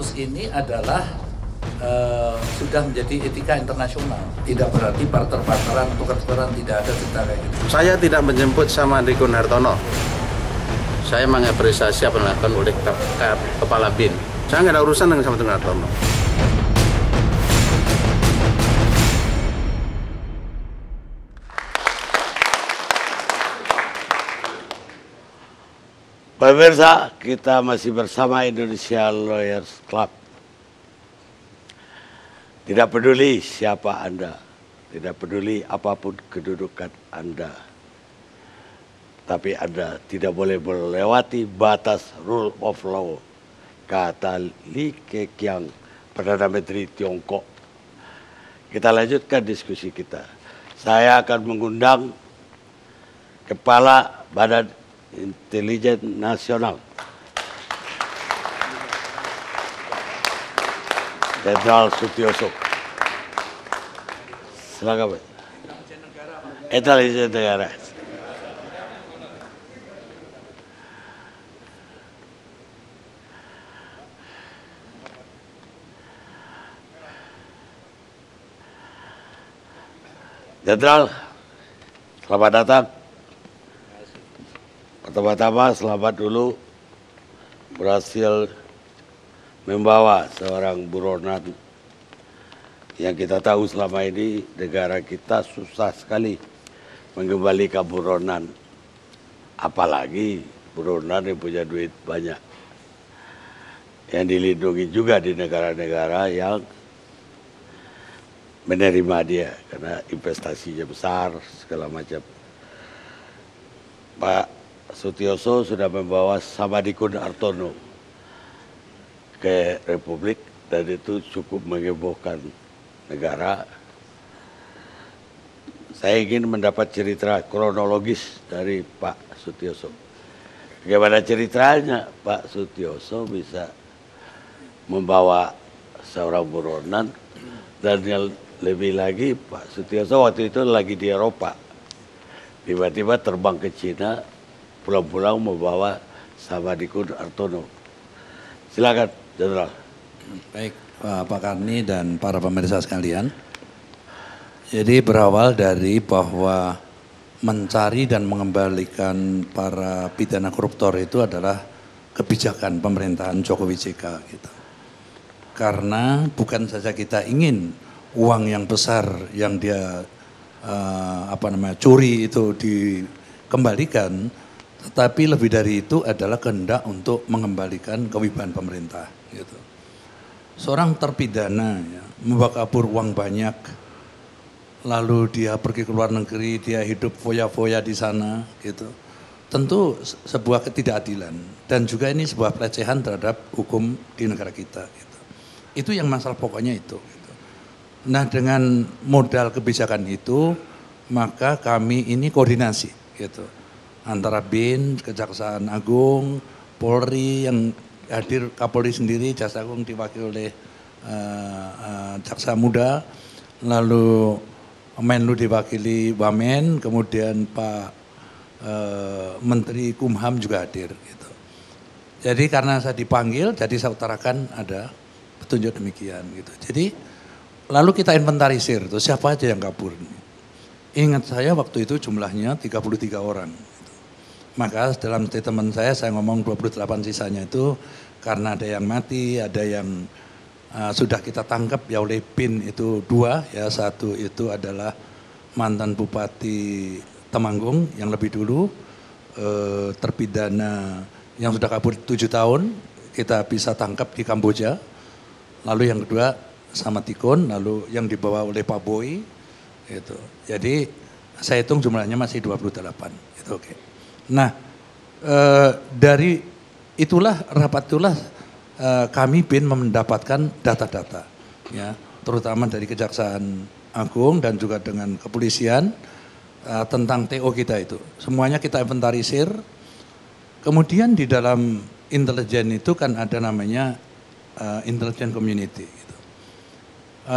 kasus ini adalah sudah menjadi etika internasional. Tidak berarti barter-barteran, tukar-tukaran, tidak ada cerita kayak gitu. Saya tidak menjemput sama Andri Hartono. Saya mengapresiasi apa yang dilakukan oleh Kepala BIN. Saya nggak ada urusan dengan sama Hartono. Pemirsa, kita masih bersama Indonesia Lawyers Club. Tidak peduli siapa Anda, tidak peduli apapun kedudukan Anda, tapi Anda tidak boleh melewati batas rule of law, kata Li Keqiang, Perdana Menteri Tiongkok. Kita lanjutkan diskusi kita. Saya akan mengundang Kepala Badan Intelijen Nasional, Jenderal Sutioso. Silakan, Pak. Intelijen Negara. Jenderal, selamat datang. Pertama-tama selamat dulu berhasil membawa seorang buronan yang kita tahu selama ini negara kita susah sekali mengembalikan buronan, apalagi buronan yang punya duit banyak, yang dilindungi juga di negara-negara yang menerima dia karena investasinya besar segala macam. Pak Sutioso sudah membawa Samadikun Hartono ke Republik dan itu cukup menghebohkan negara. Saya ingin mendapat cerita kronologis dari Pak Sutioso. Bagaimana ceritanya Pak Sutioso bisa membawa seorang buronan, dan yang lebih lagi Pak Sutioso waktu itu lagi di Eropa. Tiba-tiba terbang ke Cina, pulang-pulang membawa Samadikun Hartono. Silakan, Jenderal. Baik, Pak Karni dan para pemirsa sekalian. Jadi berawal dari bahwa mencari dan mengembalikan para pidana koruptor itu adalah kebijakan pemerintahan Jokowi JK gitu. Karena bukan saja kita ingin uang yang besar yang dia curi itu dikembalikan, tetapi lebih dari itu adalah kehendak untuk mengembalikan kewibawaan pemerintah. Gitu. Seorang terpidana ya, membawa kabur uang banyak, lalu dia pergi ke luar negeri, dia hidup foya-foya di sana, gitu. Tentu sebuah ketidakadilan dan juga ini sebuah pelecehan terhadap hukum di negara kita. Gitu. Itu yang masalah pokoknya itu. Gitu. Nah dengan modal kebijakan itu maka kami ini koordinasi, gitu. Antara BIN, Kejaksaan Agung, Polri yang hadir, Kapolri sendiri, Jaksa Agung diwakili oleh Jaksa Muda, lalu Menlu diwakili Wamen, kemudian Pak Menteri Kumham juga hadir. Gitu. Jadi karena saya dipanggil, jadi saya utarakan ada petunjuk demikian. Gitu. Jadi lalu kita inventarisir, tuh, siapa aja yang kabur. Ingat saya waktu itu jumlahnya 33 orang. Maka dalam statement saya ngomong 28 sisanya itu karena ada yang mati, ada yang sudah kita tangkap ya oleh BIN itu 2, ya satu itu adalah mantan Bupati Temanggung yang lebih dulu terpidana yang sudah kabur 7 tahun kita bisa tangkap di Kamboja, lalu yang kedua Samadikun, lalu yang dibawa oleh Pak Boy, gitu. Jadi saya hitung jumlahnya masih 28, itu oke. Nah, dari rapat itulah kami BIN mendapatkan data-data, ya, terutama dari Kejaksaan Agung dan juga dengan kepolisian tentang TO kita itu. Semuanya kita inventarisir. Kemudian di dalam intelijen itu kan ada namanya intelligence community. Gitu.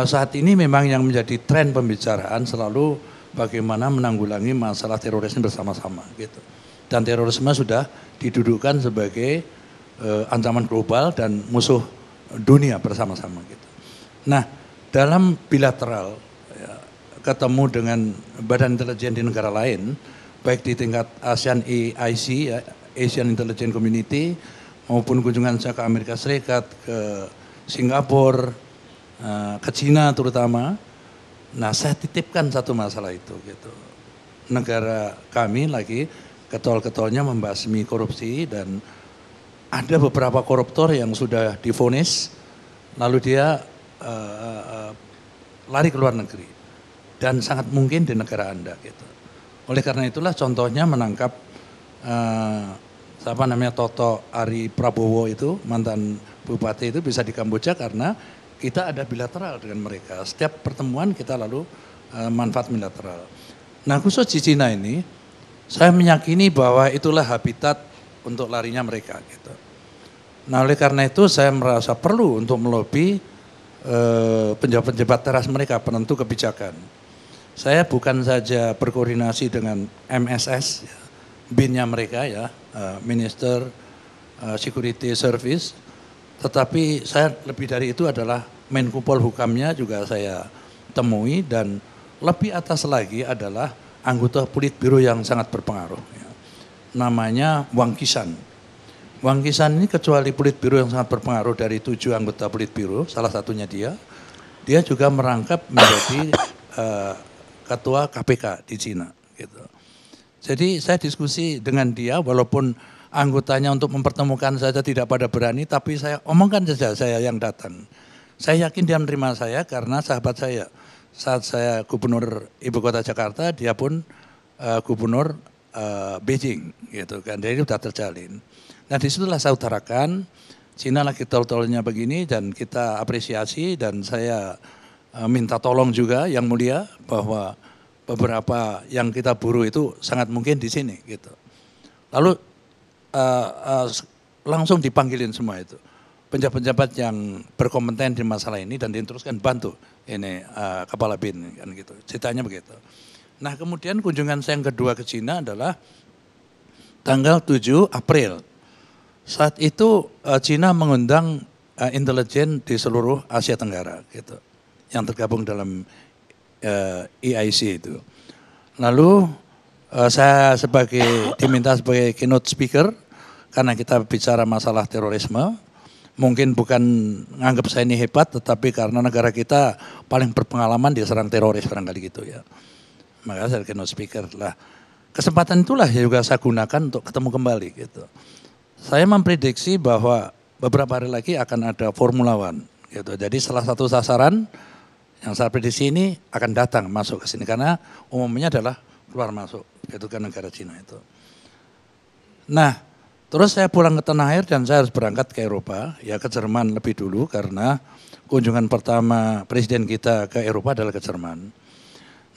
Saat ini memang yang menjadi tren pembicaraan selalu bagaimana menanggulangi masalah terorisme bersama-sama, gitu. Dan terorisme sudah didudukkan sebagai ancaman global dan musuh dunia bersama-sama gitu. Nah, dalam bilateral ya, ketemu dengan badan intelijen di negara lain, baik di tingkat ASEAN AIC ya, Asian Intelligence Community, maupun kunjungan saya ke Amerika Serikat, ke Singapura, ke Cina terutama. Nah, saya titipkan satu masalah itu gitu. Negara kami lagi ketol-ketolnya membasmi korupsi dan ada beberapa koruptor yang sudah divonis lalu dia lari ke luar negeri dan sangat mungkin di negara Anda gitu. Oleh karena itulah contohnya menangkap Toto Ari Prabowo itu, mantan bupati itu bisa di Kamboja karena kita ada bilateral dengan mereka. Setiap pertemuan kita lalu manfaat bilateral. Nah, khusus di Cina ini, saya meyakini bahwa itulah habitat untuk larinya mereka gitu. Nah, oleh karena itu saya merasa perlu untuk melobi penjabat-penjabat teras mereka, penentu kebijakan. Saya bukan saja berkoordinasi dengan MSS, BIN-nya mereka ya, Minister Security Service, tetapi saya lebih dari itu adalah Menko Polhukamnya juga saya temui dan lebih atas lagi adalah anggota Politbiro yang sangat berpengaruh. Ya. Namanya Wang Qishan. Wang Qishan ini kecuali Politbiro yang sangat berpengaruh dari 7 anggota Politbiro, salah satunya dia juga merangkap menjadi ketua KPK di Cina. Gitu. Jadi saya diskusi dengan dia walaupun anggotanya untuk mempertemukan saja tidak pada berani, tapi saya omongkan saja saya yang datang. Saya yakin dia menerima saya karena sahabat saya. Saat saya gubernur ibu kota Jakarta, dia pun gubernur Beijing, gitu kan. Jadi sudah terjalin. Nah disitulah saya utarakan, Cina lagi tol-tolnya begini dan kita apresiasi dan saya minta tolong juga yang mulia bahwa beberapa yang kita buru itu sangat mungkin di sini, gitu. Lalu langsung dipanggilin semua itu penjabat-penjabat yang berkompeten di masalah ini dan diteruskan bantu ini kepala BIN kan gitu. Ceritanya begitu. Nah, kemudian kunjungan saya yang kedua ke Cina adalah tanggal 7 April. Saat itu Cina mengundang intelijen di seluruh Asia Tenggara gitu. Yang tergabung dalam EIC itu. Lalu saya diminta sebagai keynote speaker karena kita bicara masalah terorisme. Mungkin bukan nganggap saya ini hebat, tetapi karena negara kita paling berpengalaman diserang teroris barangkali gitu ya. Maka saya keynote speaker lah. Kesempatan itulah juga saya gunakan untuk ketemu kembali gitu. Saya memprediksi bahwa beberapa hari lagi akan ada Formula One gitu. Jadi salah satu sasaran yang saya prediksi ini akan datang masuk ke sini karena umumnya adalah keluar masuk gitu kan negara Cina itu. Nah, terus saya pulang ke tanah air dan saya harus berangkat ke Eropa, ya ke Jerman lebih dulu karena kunjungan pertama presiden kita ke Eropa adalah ke Jerman.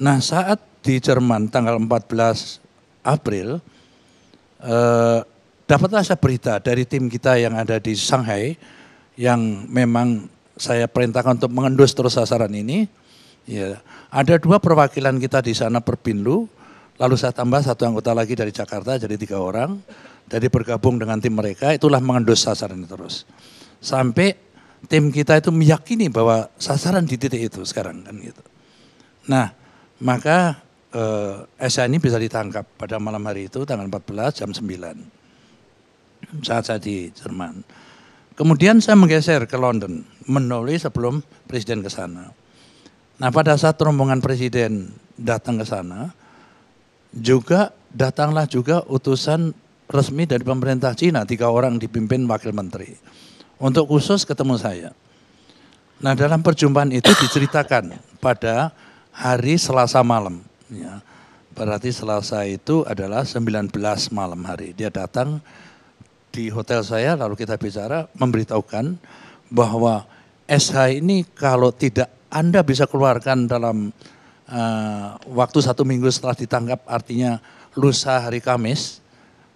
Nah saat di Jerman tanggal 14 April, dapatlah saya berita dari tim kita yang ada di Shanghai, yang memang saya perintahkan untuk mengendus terus sasaran ini. Ya, ada 2 perwakilan kita di sana Perpinlu, lalu saya tambah 1 anggota lagi dari Jakarta, jadi 3 orang. Jadi bergabung dengan tim mereka, itulah mengendus sasaran terus. Sampai tim kita itu meyakini bahwa sasaran di titik itu sekarang kan gitu. Nah, maka Esa ini bisa ditangkap pada malam hari itu tanggal 14 jam 9 saat saya di Jerman. Kemudian saya menggeser ke London, menulis sebelum presiden ke sana. Nah, pada saat rombongan presiden datang ke sana, datanglah juga utusan resmi dari pemerintah Cina, 3 orang dipimpin wakil menteri, untuk khusus ketemu saya. Nah dalam perjumpaan itu diceritakan pada hari Selasa malam, ya. Berarti Selasa itu adalah 19 malam hari. Dia datang di hotel saya, lalu kita bicara, memberitahukan bahwa SH ini kalau tidak Anda bisa keluarkan dalam waktu 1 minggu setelah ditangkap, artinya lusa hari Kamis,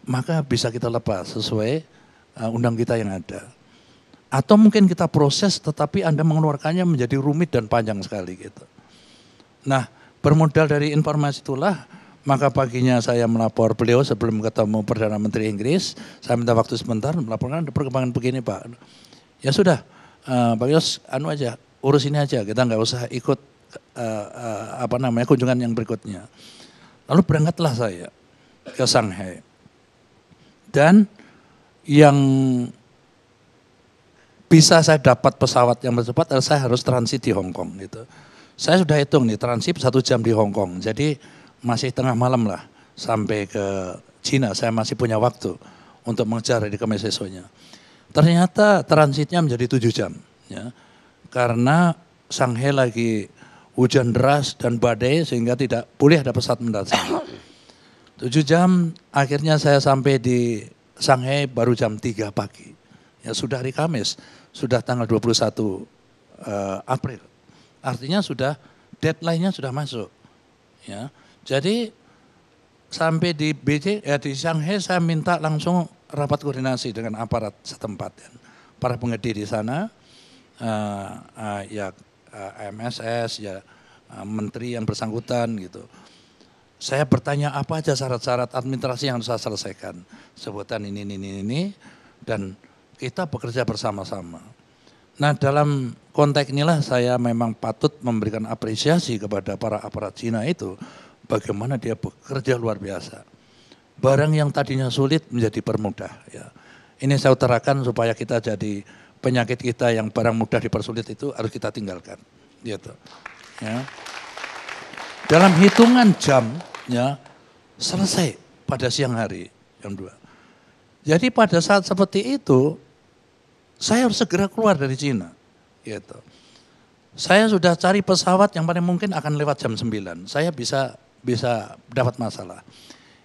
maka bisa kita lepas sesuai undang kita yang ada. Atau mungkin kita proses tetapi Anda mengeluarkannya menjadi rumit dan panjang sekali gitu. Nah, bermodal dari informasi itulah, maka paginya saya melapor beliau sebelum ketemu Perdana Menteri Inggris, saya minta waktu sebentar melaporkan ada perkembangan begini Pak. Ya sudah, Pak Yos, anu aja, urus ini aja, kita nggak usah ikut kunjungan yang berikutnya. Lalu berangkatlah saya ke Shanghai. Dan yang bisa saya dapat pesawat yang cepat adalah saya harus transit di Hong Kong gitu. Saya sudah hitung nih transit 1 jam di Hong Kong. Jadi masih tengah malam lah sampai ke Cina. Saya masih punya waktu untuk mengejar di Kamis esoknya. Ternyata transitnya menjadi 7 jam. Ya. Karena Shanghai lagi hujan deras dan badai sehingga tidak boleh ada pesawat mendarat. 7 jam akhirnya saya sampai di Shanghai baru jam 3 pagi. Ya sudah hari Kamis, sudah tanggal 21 April. Artinya sudah deadline-nya sudah masuk. Ya. Jadi sampai di Beijing, di Shanghai saya minta langsung rapat koordinasi dengan aparat setempat. Para pengemudi di sana, MSS, menteri yang bersangkutan gitu. Saya bertanya apa aja syarat-syarat administrasi yang harus saya selesaikan. Sebutan ini, dan kita bekerja bersama-sama. Nah dalam konteks inilah saya memang patut memberikan apresiasi kepada para aparat Cina itu, bagaimana dia bekerja luar biasa. Barang yang tadinya sulit menjadi permudah. Ya. Ini saya utarakan supaya kita jadi penyakit kita yang barang mudah dipersulit itu harus kita tinggalkan. Gitu. Ya. Dalam hitungan jam, ya selesai pada siang hari jam 2. Jadi pada saat seperti itu, saya harus segera keluar dari Cina. Gitu. Saya sudah cari pesawat yang paling mungkin akan lewat jam 9. Saya bisa dapat masalah.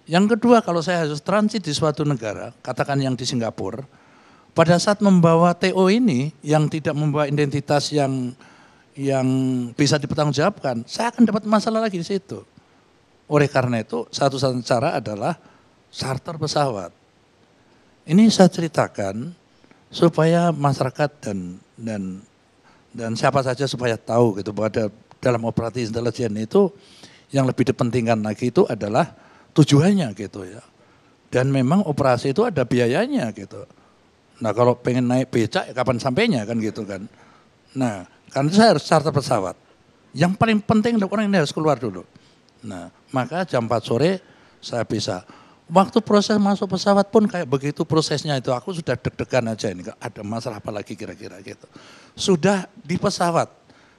Yang kedua, kalau saya harus transit di suatu negara, katakan yang di Singapura, pada saat membawa TO ini yang tidak membawa identitas yang bisa dipertanggungjawabkan, saya akan dapat masalah lagi di situ. Oleh karena itu, satu-satunya cara adalah charter pesawat. Ini saya ceritakan supaya masyarakat dan siapa saja supaya tahu gitu bahwa dalam operasi intelijen itu yang lebih dipentingkan lagi itu adalah tujuannya gitu ya. Dan memang operasi itu ada biayanya gitu. Nah kalau pengen naik becak ya kapan sampainya kan gitu kan. Nah karena saya harus charter pesawat. Yang paling penting orang ini harus keluar dulu. Nah maka jam 4 sore saya bisa. Waktu proses masuk pesawat pun kayak begitu prosesnya itu aku sudah deg-degan aja ini. Ada masalah apa lagi kira-kira gitu. Sudah di pesawat.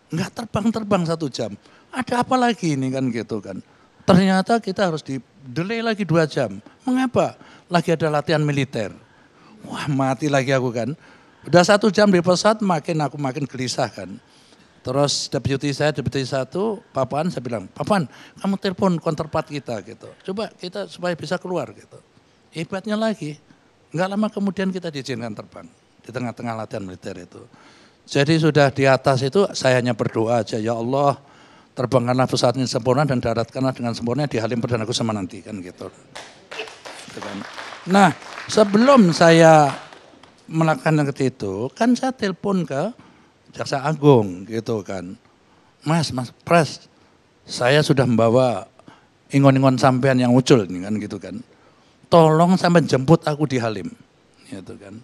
Enggak terbang 1 jam. Ada apa lagi ini kan gitu kan. Ternyata kita harus di-delay lagi 2 jam. Mengapa? Lagi ada latihan militer. Wah mati lagi aku kan. Udah 1 jam di pesawat aku makin gelisah kan. Terus deputi 1, Papan, saya bilang, Papan kamu telepon counterpart kita gitu. Coba kita supaya bisa keluar gitu. Hebatnya lagi, enggak lama kemudian kita diizinkan terbang. Di tengah-tengah latihan militer itu. Jadi sudah di atas itu saya hanya berdoa aja, ya Allah terbangkanlah pesawat ini sempurna dan daratkanlah dengan sempurna di Halim Perdana Kusuma nanti kan gitu. Nah sebelum saya melakukan itu kan saya telepon ke Jaksa Agung gitu kan. Mas Pres, saya sudah membawa ingon-ingon sampean yang ucul nih kan gitu kan. Tolong sampai jemput aku di Halim gitu kan.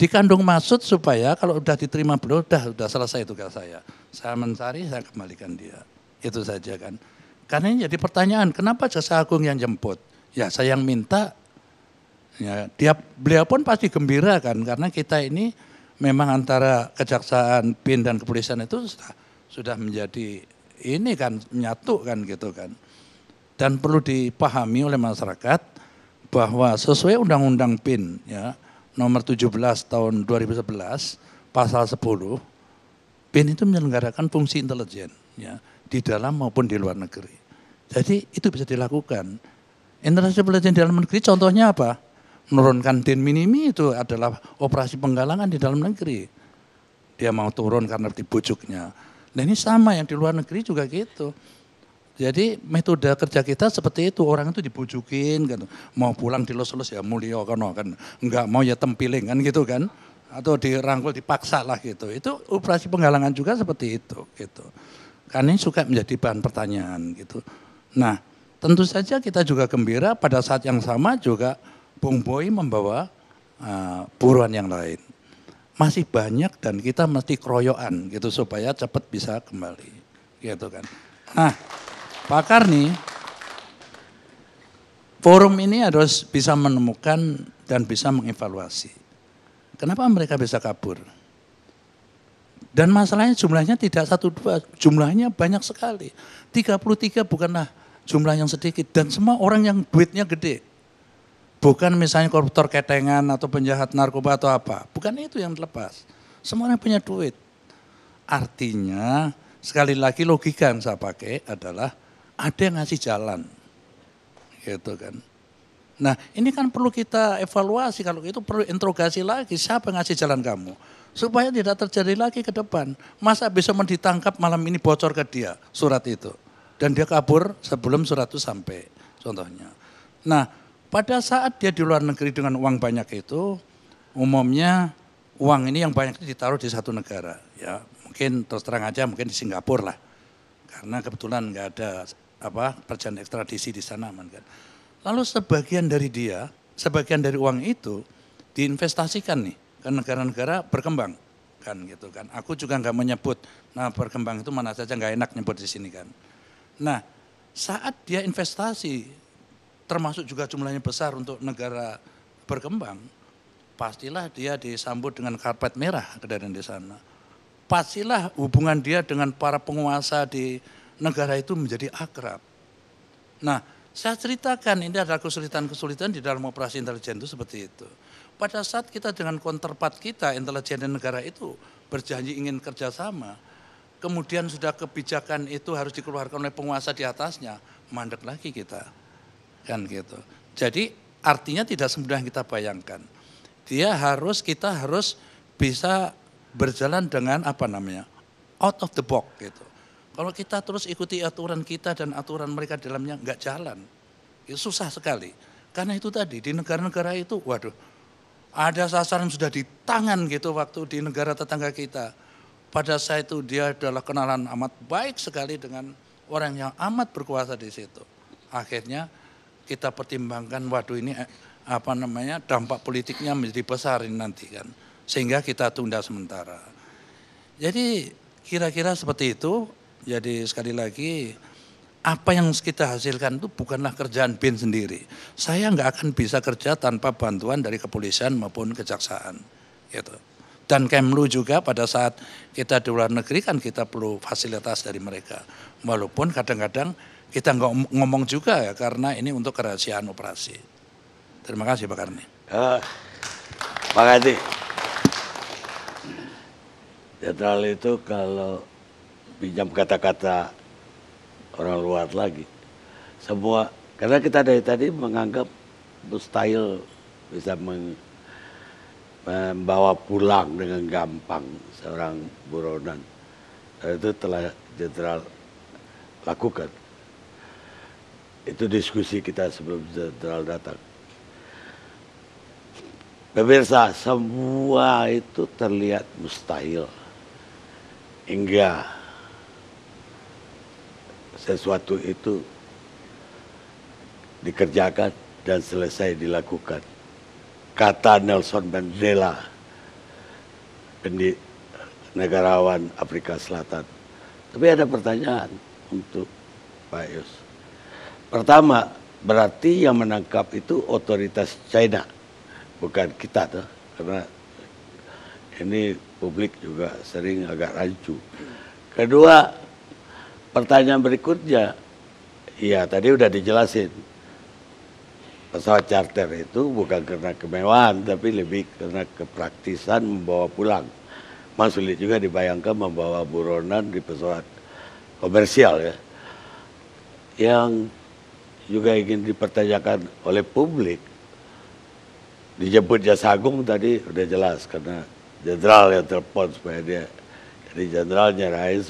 Dikandung maksud supaya kalau udah diterima beliau udah selesai tugas saya. Saya mencari, saya kembalikan dia. Itu saja kan. Karena ini jadi pertanyaan, kenapa Jaksa Agung yang jemput? Ya saya yang minta. Ya, beliau pun pasti gembira kan karena kita ini memang antara kejaksaan, BIN dan kepolisian itu sudah menjadi ini kan menyatu kan gitu kan. Dan perlu dipahami oleh masyarakat bahwa sesuai Undang-Undang BIN ya nomor 17 tahun 2011 pasal 10 BIN itu menyelenggarakan fungsi intelijen ya di dalam maupun di luar negeri. Jadi itu bisa dilakukan. Intelijen di dalam negeri contohnya apa? Menurunkan den minimi itu adalah operasi penggalangan di dalam negeri. Dia mau turun karena dibujuknya. Nah ini sama yang di luar negeri juga gitu. Jadi metode kerja kita seperti itu, orang itu dibujukin kan. Mau pulang dilus-lus ya mulio kan. Enggak mau ya tempiling kan gitu kan. Atau dirangkul dipaksa lah gitu. Itu operasi penggalangan juga seperti itu gitu. Karena ini suka menjadi bahan pertanyaan gitu. Nah tentu saja kita juga gembira pada saat yang sama juga Bung Boy membawa buruan yang lain. masih banyak dan kita mesti keroyokan gitu supaya cepat bisa kembali gitu kan. Nah, pakar nih, forum ini harus bisa menemukan dan bisa mengevaluasi. Kenapa mereka bisa kabur? Dan masalahnya jumlahnya tidak 1-2, jumlahnya banyak sekali. 33 bukanlah jumlah yang sedikit dan semua orang yang duitnya gede. Bukan misalnya koruptor ketengan atau penjahat narkoba atau apa. Bukan itu yang dilepas. Semua orang punya duit. Artinya sekali lagi logika yang saya pakai adalah ada yang ngasih jalan. Gitu kan. Nah ini kan perlu kita evaluasi, kalau itu perlu interogasi lagi. Siapa yang ngasih jalan kamu? Supaya tidak terjadi lagi ke depan. Masa bisa ditangkap malam ini bocor ke dia surat itu. Dan dia kabur sebelum surat itu sampai contohnya. Nah pada saat dia di luar negeri dengan uang banyak itu, umumnya uang ini yang banyak itu ditaruh di satu negara. Ya, mungkin terus terang aja mungkin di Singapura lah, karena kebetulan nggak ada perjanjian ekstradisi di sana, kan. Lalu sebagian dari dia, sebagian dari uang itu diinvestasikan nih ke negara-negara berkembang, kan gitu kan. Aku juga nggak menyebut, nah berkembang itu mana saja nggak enak nyebut di sini kan. Nah, saat dia investasi termasuk juga jumlahnya besar untuk negara berkembang, pastilah dia disambut dengan karpet merah keadaan di sana. Pastilah hubungan dia dengan para penguasa di negara itu menjadi akrab. Nah, saya ceritakan ini adalah kesulitan-kesulitan di dalam operasi intelijen itu seperti itu. Pada saat kita dengan counterpart kita, intelijen negara itu berjanji ingin kerjasama, kemudian sudah kebijakan itu harus dikeluarkan oleh penguasa di atasnya, mandek lagi kita. Kan gitu. Jadi artinya tidak semudah yang kita bayangkan. Kita harus bisa berjalan dengan out of the box gitu. Kalau kita terus ikuti aturan kita dan aturan mereka di dalamnya nggak jalan, itu susah sekali. Karena itu tadi di negara-negara itu, waduh, ada sasaran sudah di tangan gitu waktu di negara tetangga kita. Pada saat itu dia adalah kenalan amat baik sekali dengan orang yang amat berkuasa di situ. Akhirnya kita pertimbangkan, waduh ini dampak politiknya menjadi besar ini nanti kan. Sehingga kita tunda sementara. Jadi kira-kira seperti itu. Jadi sekali lagi apa yang kita hasilkan itu bukanlah kerjaan BIN sendiri. Saya nggak akan bisa kerja tanpa bantuan dari kepolisian maupun kejaksaan. Gitu. Dan Kemlu juga pada saat kita di luar negeri kan kita perlu fasilitas dari mereka. Walaupun kadang-kadang kita nggak ngomong juga ya karena ini untuk kerahasiaan operasi. Terima kasih Pak Karni. Pak Adi, Jenderal itu kalau pinjam kata-kata orang luar lagi, semua karena kita dari tadi menganggap mustahil bisa membawa pulang dengan gampang seorang buronan. Dan itu telah Jenderal lakukan. Itu diskusi kita sebelum Jenderal datang. Pemirsa, semua itu terlihat mustahil. Hingga sesuatu itu dikerjakan dan selesai dilakukan. Kata Nelson Mandela, negarawan Afrika Selatan. Tapi ada pertanyaan untuk Pak Yus. Pertama, berarti yang menangkap itu otoritas China, bukan kita tuh, karena ini publik juga sering agak rancu. Kedua, pertanyaan berikutnya, ya tadi udah dijelasin, pesawat charter itu bukan karena kemewahan, tapi lebih karena kepraktisan membawa pulang. Mas sulit juga dibayangkan membawa buronan di pesawat komersial ya. Yang juga ingin dipertanyakan oleh publik, dijemput Jaksa Agung tadi udah jelas karena jenderal yang telepon supaya dia, jadi jenderal nyerahin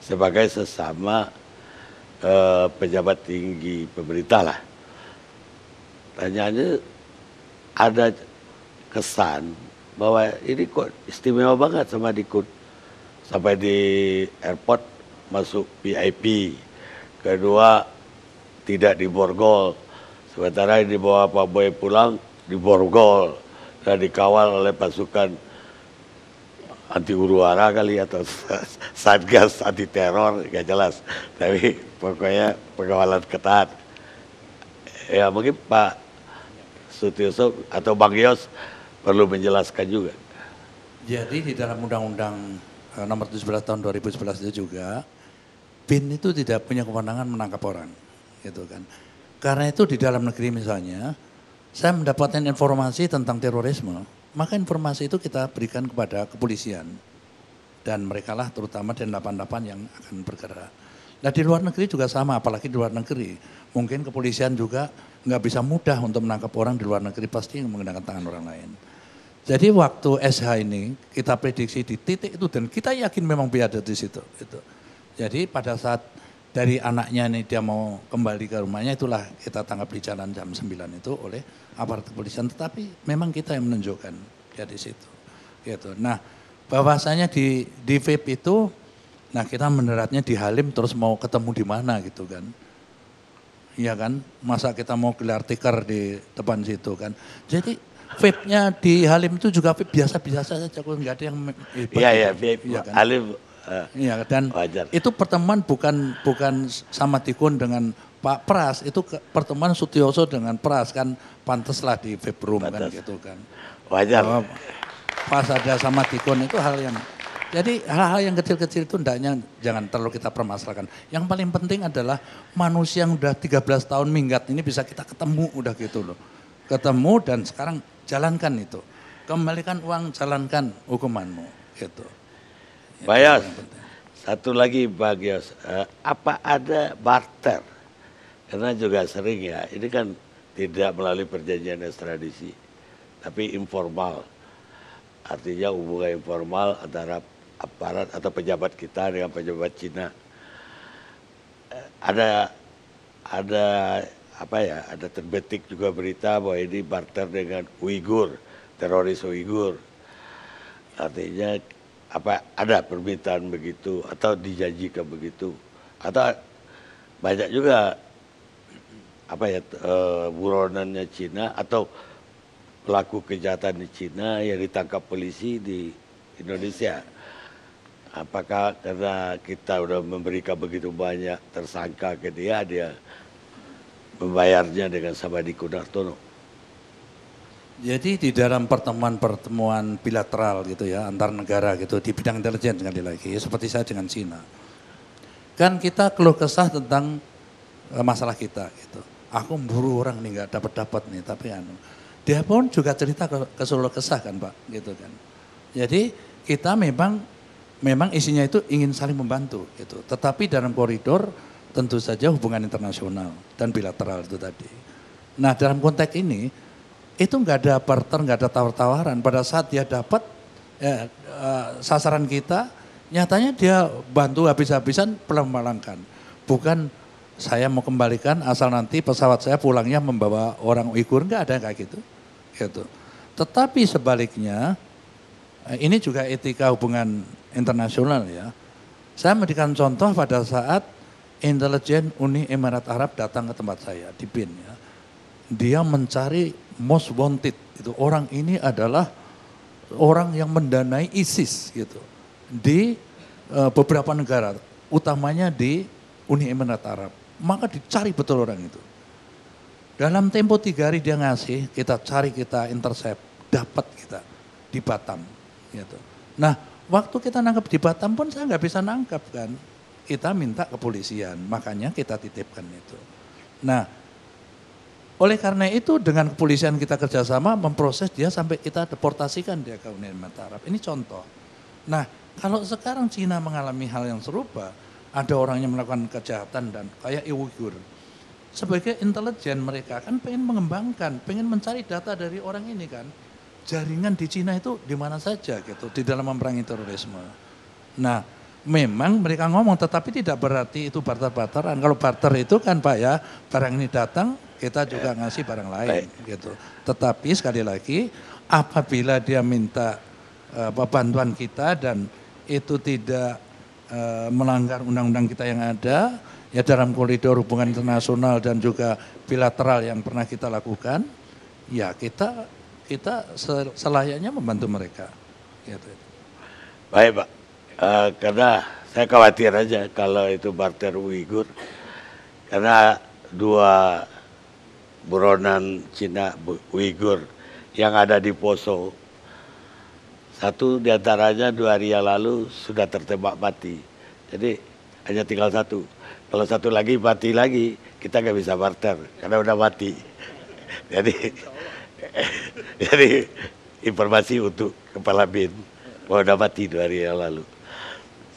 sebagai sesama pejabat tinggi pemerintah lah. Tanyaannya ada kesan bahwa ini kok istimewa banget sama Dikut, sampai di airport masuk VIP. Kedua tidak diborgol, sementara yang dibawa Pak Boy pulang diborgol dan dikawal oleh pasukan anti uruara kali atau satgas anti teror, nggak jelas. Tapi pokoknya pengawalan ketat. Ya mungkin Pak Sutioso atau Bang Yos perlu menjelaskan juga. Jadi di dalam Undang-Undang nomor 17 tahun 2011 itu juga, BIN itu tidak punya kewenangan menangkap orang, gitu kan. Karena itu di dalam negeri misalnya, saya mendapatkan informasi tentang terorisme, maka informasi itu kita berikan kepada kepolisian. Dan mereka lah terutama Densus 88 yang akan bergerak. Nah di luar negeri juga sama, apalagi di luar negeri. Mungkin kepolisian juga nggak bisa mudah untuk menangkap orang di luar negeri, pasti menggunakan tangan orang lain. Jadi waktu SH ini kita prediksi di titik itu dan kita yakin memang berada di situ. Gitu. Jadi pada saat dari anaknya ini dia mau kembali ke rumahnya, itulah kita tangkap di jalan jam 9 itu oleh aparat kepolisian. Tetapi memang kita yang menunjukkan dia di situ. Gitu. Nah bahwasanya di vape itu, nah kita mendaratnya di Halim terus mau ketemu di mana gitu kan. Iya kan, masa kita mau gelar tikar di depan situ kan. Jadi vape-nya di Halim itu juga vape biasa-biasa saja, kok nggak ada yang hebat. Iya, vape ya, kan? Halim. Iya, dan wajar. itu pertemuan bukan sama Tikun dengan Pak Pras, itu pertemuan Sutioso dengan Pras kan, pantaslah di vape room kan gitu kan. Wajar. Pas ada sama Tikun itu hal yang, jadi hal-hal yang kecil-kecil itu hendaknya jangan terlalu kita permasalahkan. Yang paling penting adalah manusia yang udah 13 tahun minggat ini bisa kita ketemu udah gitu loh. Ketemu dan sekarang jalankan itu. Kembalikan uang, jalankan hukumanmu gitu. Pak Yos, satu lagi Pak Yos, apa ada barter? Karena juga sering ya, ini kan tidak melalui perjanjian ekstradisi, tapi informal. Artinya hubungan informal antara aparat atau pejabat kita dengan pejabat Cina. Ada apa ya? Ada terbetik juga berita bahwa ini barter dengan Uighur, teroris Uighur. Artinya apa ada permintaan begitu atau dijanjikan begitu atau banyak juga apa ya buronannya Cina atau pelaku kejahatan di Cina yang ditangkap polisi di Indonesia. Apakah karena kita udah memberikan begitu banyak tersangka ke dia membayarnya dengan Samadikun Hartono? Jadi di dalam pertemuan-pertemuan bilateral gitu ya antar negara gitu di bidang intelijen sekali lagi seperti saya dengan Cina. Kan kita keluh kesah tentang masalah kita gitu. Aku memburu orang nih nggak dapat nih tapi dia pun juga cerita ke Solo kesah kan Pak gitu kan. Jadi kita memang isinya itu ingin saling membantu gitu. Tetapi dalam koridor tentu saja hubungan internasional dan bilateral itu tadi. Nah dalam konteks ini itu nggak ada barter, nggak ada tawar-tawaran. Pada saat dia dapat sasaran kita, nyatanya dia bantu habis-habisan pelan-pelankan. Bukan saya mau kembalikan asal nanti pesawat saya pulangnya membawa orang Uighur, nggak ada kayak gitu. Gitu. Tetapi sebaliknya, ini juga etika hubungan internasional ya. Saya memberikan contoh pada saat intelijen Uni Emirat Arab datang ke tempat saya di BIN ya. Dia mencari most wanted itu orang ini adalah orang yang mendanai ISIS gitu di beberapa negara utamanya di Uni Emirat Arab, maka dicari betul orang itu dalam tempo 3 hari dia ngasih, kita cari, kita intercept, dapat kita di Batam gitu. Nah waktu kita nangkap di Batam pun saya nggak bisa nangkap kan, kita minta kepolisian, makanya kita titipkan itu. Nah oleh karena itu dengan kepolisian kita kerjasama memproses dia sampai kita deportasikan dia ke Uni Emirat Arab. Ini contoh. Nah kalau sekarang Cina mengalami hal yang serupa, ada orang yang melakukan kejahatan dan kayak Uighur. Sebagai intelijen mereka kan pengen mengembangkan, pengen mencari data dari orang ini kan. Jaringan di Cina itu di mana saja gitu, di dalam memerangi terorisme. Nah memang mereka ngomong tetapi tidak berarti itu barter-barteran. Kalau barter itu kan Pak ya, barang ini datang, kita juga ngasih barang lain gitu. Tetapi sekali lagi apabila dia minta bantuan kita dan itu tidak melanggar undang-undang kita yang ada ya dalam koridor hubungan internasional dan juga bilateral yang pernah kita lakukan, ya kita selayaknya membantu mereka gitu. Baik Pak, karena saya khawatir aja kalau itu barter Uighur, karena dua buronan Cina Uighur yang ada di Poso, satu diantaranya 2 hari yang lalu sudah tertembak mati, jadi hanya tinggal satu. Kalau satu lagi mati lagi, kita nggak bisa barter karena udah mati. Jadi informasi untuk Kepala BIN bahwa udah mati 2 hari yang lalu.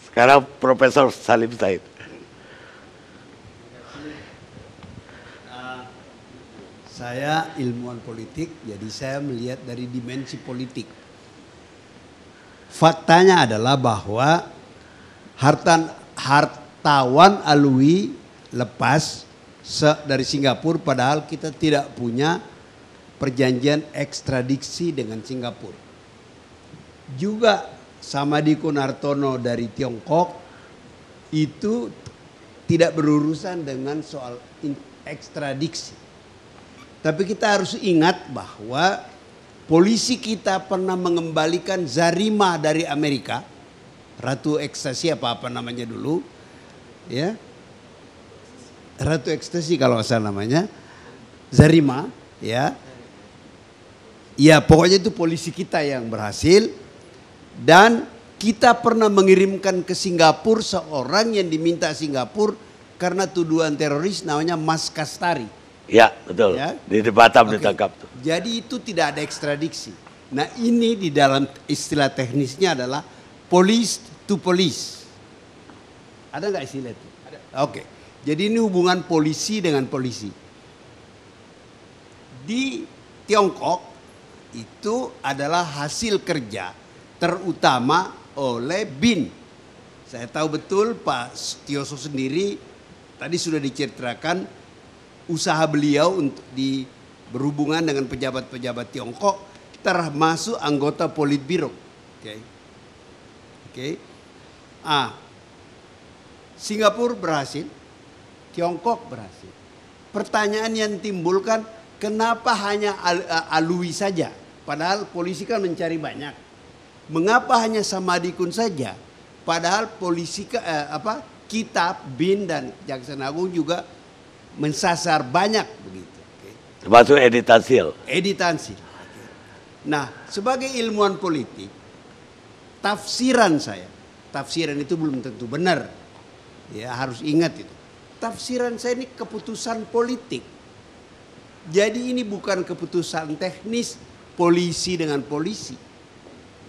Sekarang Profesor Salim Said. Saya ilmuwan politik, jadi saya melihat dari dimensi politik. Faktanya adalah bahwa hartawan Alwi lepas dari Singapura, padahal kita tidak punya perjanjian ekstradisi dengan Singapura. Juga Samadikun Hartono dari Tiongkok itu tidak berurusan dengan soal ekstradisi. Tapi kita harus ingat bahwa polisi kita pernah mengembalikan Zarima dari Amerika, Ratu Ekstasi apa namanya dulu, ya, Ratu Ekstasi kalau nggak salah namanya, Zarima, ya, ya pokoknya itu polisi kita yang berhasil. Dan kita pernah mengirimkan ke Singapura seorang yang diminta Singapura karena tuduhan teroris namanya Mas Kastari. Ya betul, ya? Di Batam ditangkap tuh. Jadi itu tidak ada ekstradiksi. Nah ini di dalam istilah teknisnya adalah police to police. Ada nggak istilah itu? Ada. Oke. Jadi ini hubungan polisi dengan polisi. Di Tiongkok itu adalah hasil kerja terutama oleh BIN. Saya tahu betul Pak Sutioso sendiri tadi sudah diceritakan usaha beliau untuk berhubungan dengan pejabat-pejabat Tiongkok termasuk anggota Politbiro. Oke. Singapura berhasil, Tiongkok berhasil. Pertanyaan yang timbulkan, kenapa hanya Alwi saja? Padahal polisi kan mencari banyak. Mengapa hanya Samadikun saja? Padahal polisi kita BIN dan Kejaksaan Agung juga mensasar banyak begitu. Termasuk Edi Tansil. Nah, sebagai ilmuwan politik, tafsiran itu belum tentu benar. Ya, harus ingat itu. Tafsiran saya ini keputusan politik. Jadi ini bukan keputusan teknis polisi dengan polisi.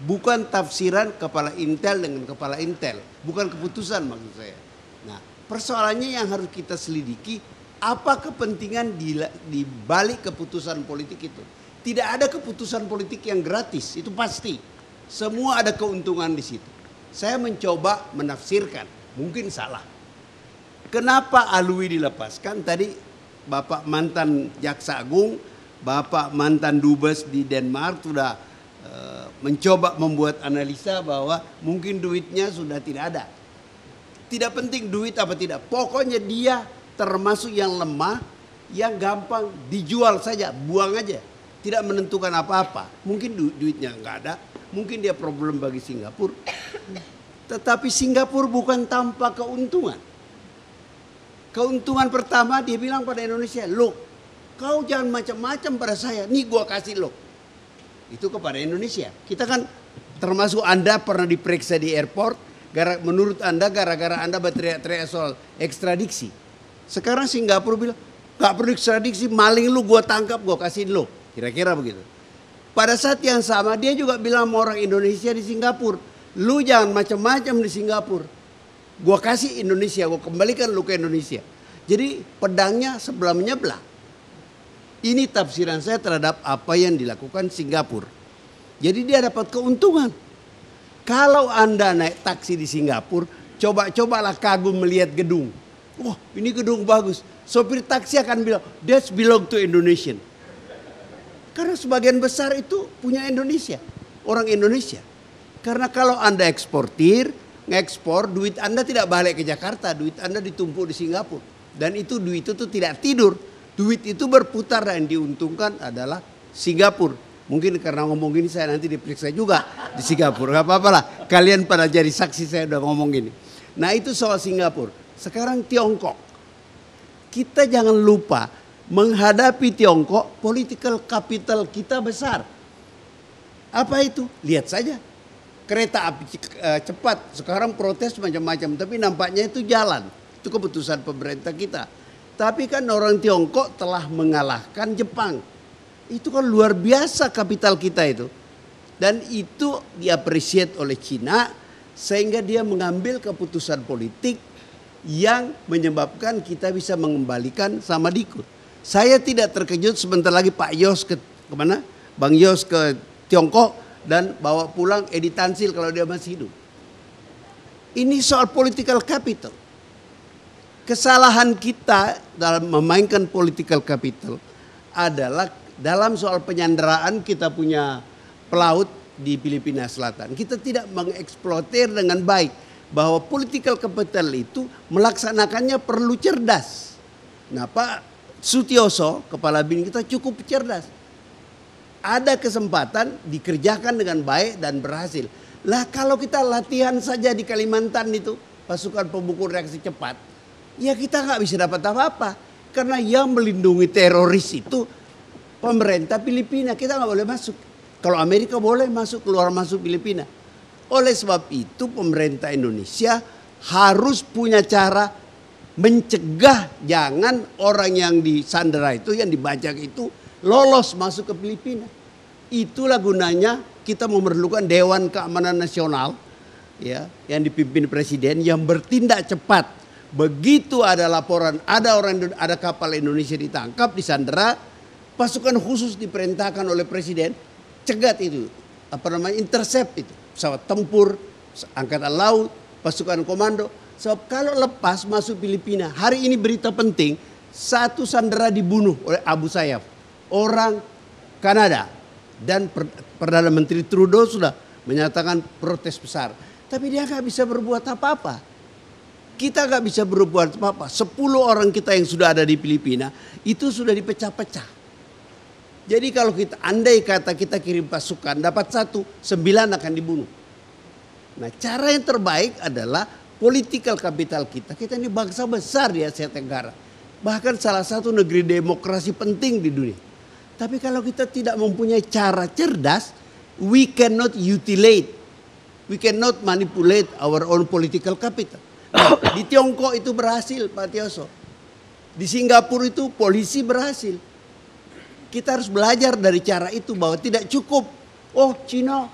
Bukan tafsiran kepala intel dengan kepala intel. Bukan keputusan maksud saya. Nah, persoalannya yang harus kita selidiki, apa kepentingan di balik keputusan politik itu? Tidak ada keputusan politik yang gratis, itu pasti. Semua ada keuntungan di situ. Saya mencoba menafsirkan, mungkin salah. Kenapa Alwi dilepaskan? Tadi Bapak mantan Jaksa Agung, Bapak mantan Dubes di Denmark sudah mencoba membuat analisa bahwa mungkin duitnya sudah tidak ada. Tidak penting duit apa tidak, pokoknya dia termasuk yang lemah, yang gampang dijual saja, buang aja. Tidak menentukan apa-apa. Mungkin duitnya nggak ada, mungkin dia problem bagi Singapura. Tetapi Singapura bukan tanpa keuntungan. Keuntungan pertama dia bilang pada Indonesia, loh kau jangan macam-macam pada saya, nih gua kasih lo. Itu kepada Indonesia. Kita kan termasuk Anda pernah diperiksa di airport, menurut Anda gara-gara Anda berteriak-teriak soal ekstradiksi. Sekarang Singapura bilang, gak perlu ekstradiksi, maling lu gua tangkap, gua kasih lu. Kira-kira begitu. Pada saat yang sama dia juga bilang sama orang Indonesia di Singapura, lu jangan macam-macam di Singapura. Gua kasih Indonesia, gua kembalikan lu ke Indonesia. Jadi pedangnya sebelah menyebelah. Ini tafsiran saya terhadap apa yang dilakukan Singapura. Jadi dia dapat keuntungan. Kalau Anda naik taksi di Singapura, cobalah kagum melihat gedung. Wah, ini gedung bagus. Sopir taksi akan bilang, that belong to Indonesian. Karena sebagian besar itu punya Indonesia. Orang Indonesia. Karena kalau Anda eksportir, ngekspor, duit Anda tidak balik ke Jakarta. Duit Anda ditumpuk di Singapura. Dan itu duit itu tidak tidur. Duit itu berputar dan yang diuntungkan adalah Singapura. Mungkin karena ngomong gini saya nanti diperiksa juga di Singapura. Gak apa-apa lah, kalian pada jadi saksi saya udah ngomong gini. Nah itu soal Singapura. Sekarang Tiongkok. Kita jangan lupa menghadapi Tiongkok, political capital kita besar. Apa itu? Lihat saja. Kereta api cepat, sekarang protes macam-macam. Tapi nampaknya itu jalan. Itu keputusan pemerintah kita. Tapi kan orang Tiongkok telah mengalahkan Jepang. Itu kan luar biasa kapital kita itu. Dan itu diapresiasi oleh Cina sehingga dia mengambil keputusan politik yang menyebabkan kita bisa mengembalikan Samadikun. Saya tidak terkejut sebentar lagi Pak Yos kemana? Bang Yos ke Tiongkok dan bawa pulang Edi Tansil kalau dia masih hidup. Ini soal political capital. Kesalahan kita dalam memainkan political capital adalah dalam soal penyanderaan kita punya pelaut di Filipina Selatan. Kita tidak mengeksploitir dengan baik bahwa political capital itu melaksanakannya perlu cerdas. Nah Pak Sutioso, kepala BIN kita cukup cerdas. Ada kesempatan dikerjakan dengan baik dan berhasil. Lah kalau kita latihan saja di Kalimantan itu pasukan pemukul reaksi cepat, ya kita nggak bisa dapat apa-apa. Karena yang melindungi teroris itu pemerintah Filipina, kita nggak boleh masuk. Kalau Amerika boleh masuk, keluar masuk Filipina. Oleh sebab itu pemerintah Indonesia harus punya cara mencegah jangan orang yang disandera itu, yang dibajak itu lolos masuk ke Filipina. Itulah gunanya kita memerlukan Dewan Keamanan Nasional ya, yang dipimpin presiden yang bertindak cepat. Begitu ada laporan ada kapal Indonesia ditangkap, disandera, pasukan khusus diperintahkan oleh presiden cegat itu, intercept itu, pesawat tempur, angkatan laut, pasukan komando. Sebab kalau lepas masuk Filipina, hari ini berita penting, satu sandera dibunuh oleh Abu Sayyaf, orang Kanada, dan Perdana Menteri Trudeau sudah menyatakan protes besar. Tapi dia nggak bisa berbuat apa-apa. Kita nggak bisa berbuat apa-apa. 10 orang kita yang sudah ada di Filipina itu sudah dipecah-pecah. Jadi kalau kita andai kata kita kirim pasukan dapat 1, 9 akan dibunuh. Nah cara yang terbaik adalah political capital kita. Kita ini bangsa besar di Asia Tenggara. Bahkan salah satu negeri demokrasi penting di dunia. Tapi kalau kita tidak mempunyai cara cerdas, we cannot utilate, we cannot manipulate our own political capital. Nah, di Tiongkok itu berhasil Pak Tioso. Di Singapura itu polisi berhasil. Kita harus belajar dari cara itu bahwa tidak cukup. Oh Cina,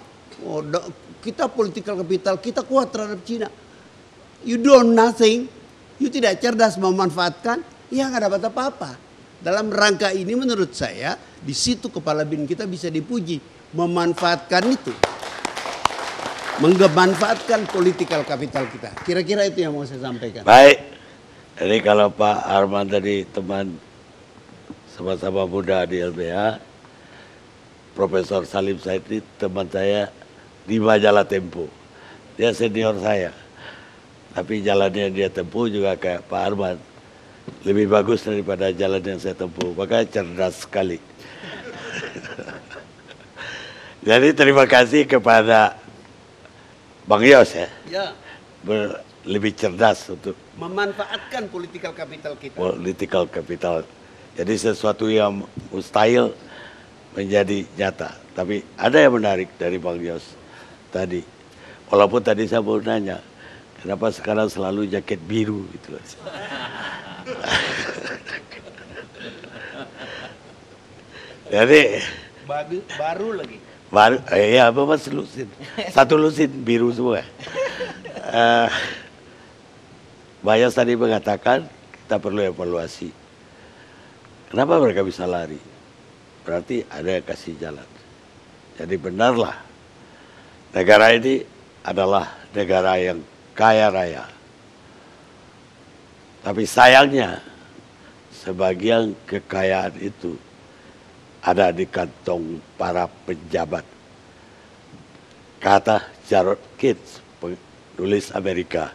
kita political capital, kita kuat terhadap Cina. You do nothing, you tidak cerdas memanfaatkan, ya nggak dapat apa-apa. Dalam rangka ini menurut saya di situ kepala BIN kita bisa dipuji memanfaatkan itu, memanfaatkan political capital kita. Kira-kira itu yang mau saya sampaikan. Baik, jadi kalau Pak Arman tadi teman sama-sama muda di LBH, Profesor Salim Said ini teman saya di majalah Tempo. Dia senior saya, tapi jalannya dia tempuh juga kayak Pak Arman. Lebih bagus daripada jalan yang saya tempuh, makanya cerdas sekali. Jadi terima kasih kepada Bang Yos ya. Lebih cerdas untuk Memanfaatkan political capital kita. Political capital. Jadi sesuatu yang mustahil menjadi nyata. Tapi ada yang menarik dari Bang Yos tadi. Walaupun tadi saya mau nanya, kenapa sekarang selalu jaket biru gitu loh. Jadi baru lagi. Ya Mas lusin. Satu lusin biru semua. Bayas tadi mengatakan kita perlu evaluasi. Kenapa mereka bisa lari? Berarti ada yang kasih jalan. Jadi benarlah negara ini adalah negara yang kaya raya. Tapi sayangnya sebagian kekayaan itu ada di kantong para pejabat. Kata Gerald Keynes, penulis Amerika.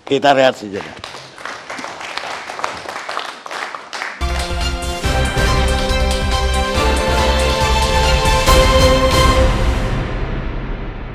Kita lihat sejenak.